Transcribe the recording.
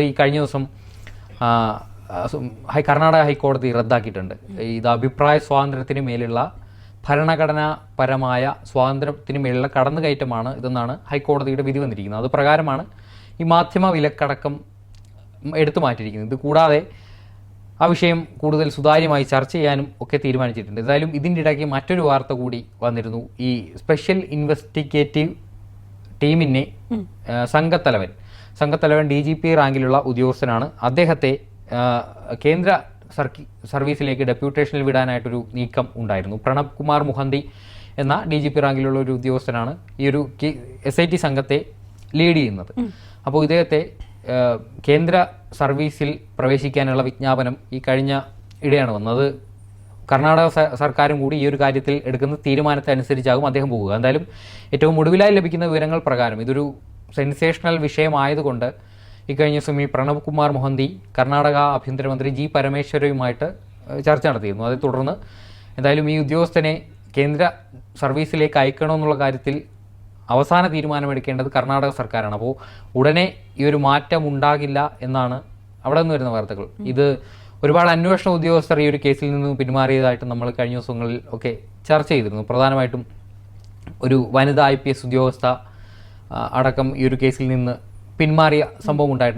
ഈ കഴിഞ്ഞ ദിവസം കർണാടക ഹൈക്കോടതി റദ്ദാക്കിയിട്ടുണ്ട്. ഇത് അഭിപ്രായ സ്വാതന്ത്ര്യത്തിന് മേലുള്ള ഭരണഘടനാപരമായ സ്വാതന്ത്ര്യത്തിന് മേലുള്ള കടന്നുകയറ്റമാണ് ഇതെന്നാണ് ഹൈക്കോടതിയുടെ വിധി വന്നിരിക്കുന്നത്. അത് പ്രകാരമാണ് ഈ മാധ്യമ വിലക്കടക്കം എടുത്തു മാറ്റിയിരിക്കുന്നത്. ഇത് കൂടാതെ ആ വിഷയം കൂടുതൽ സുതാര്യമായി ചർച്ച ചെയ്യാനും ഒക്കെ തീരുമാനിച്ചിട്ടുണ്ട്. എന്തായാലും ഇതിൻ്റെ ഇടയ്ക്ക് മറ്റൊരു വാർത്ത കൂടി വന്നിരുന്നു. ഈ സ്പെഷ്യൽ ഇൻവെസ്റ്റിഗേറ്റീവ് ടീമിനെ സംഘത്തലവൻ DGP റാങ്കിലുള്ള ഉദ്യോഗസ്ഥനാണ്. അദ്ദേഹത്തെ കേന്ദ്ര സർവീസിലേക്ക് ഡെപ്യൂട്ടേഷനിൽ വിടാനായിട്ടൊരു നീക്കം ഉണ്ടായിരുന്നു. പ്രണബ് കുമാർ മുഹന്തി എന്ന DGP റാങ്കിലുള്ള ഒരു ഉദ്യോഗസ്ഥനാണ് ഈ ഒരു SIT സംഘത്തെ ലീഡ് ചെയ്യുന്നത്. അപ്പോൾ ഇദ്ദേഹത്തെ കേന്ദ്ര സർവീസിൽ പ്രവേശിക്കാനുള്ള വിജ്ഞാപനം ഈ കഴിഞ്ഞ ഇടെയാണ് വന്നത്. കർണാടക സർക്കാരും കൂടി ഈ ഒരു കാര്യത്തിൽ എടുക്കുന്ന തീരുമാനത്തെ അനുസരിച്ചാകും അദ്ദേഹം പോവുക. എന്തായാലും ഏറ്റവും ഒടുവിലായി ലഭിക്കുന്ന വിവരങ്ങൾ പ്രകാരം ഇതൊരു സെൻസേഷണൽ വിഷയമായതുകൊണ്ട് ഇക്കഴിഞ്ഞ ദിവസം ഈ പ്രണബ് കുമാർ മുഹന്തി കർണാടക ആഭ്യന്തരമന്ത്രി G. പരമേശ്വരയുമായിട്ട് ചർച്ച നടത്തിയിരുന്നു. അതേ തുടർന്ന് എന്തായാലും ഈ ഉദ്യോഗസ്ഥനെ കേന്ദ്ര സർവീസിലേക്ക് അയക്കണമെന്നുള്ള കാര്യത്തിൽ അവസാന തീരുമാനമെടുക്കേണ്ടത് കർണാടക സർക്കാരാണ്. അപ്പോൾ ഉടനെ ഈ ഒരു മാറ്റം ഉണ്ടാകില്ല എന്നാണ് അവിടെ നിന്ന് വരുന്ന വാർത്തകൾ. ഇത് ഒരുപാട് അന്വേഷണ ഉദ്യോഗസ്ഥർ ഈ ഒരു കേസിൽ നിന്ന് പിന്മാറിയതായിട്ട് നമ്മൾ കഴിഞ്ഞ ദിവസങ്ങളിൽ ഒക്കെ ചർച്ച ചെയ്തിരുന്നു. പ്രധാനമായിട്ടും ഒരു വനിതാ IPS ഉദ്യോഗസ്ഥ അടക്കം ഈ ഒരു കേസിൽ നിന്ന് പിന്മാറിയ സംഭവം ഉണ്ടായിട്ടുണ്ട്.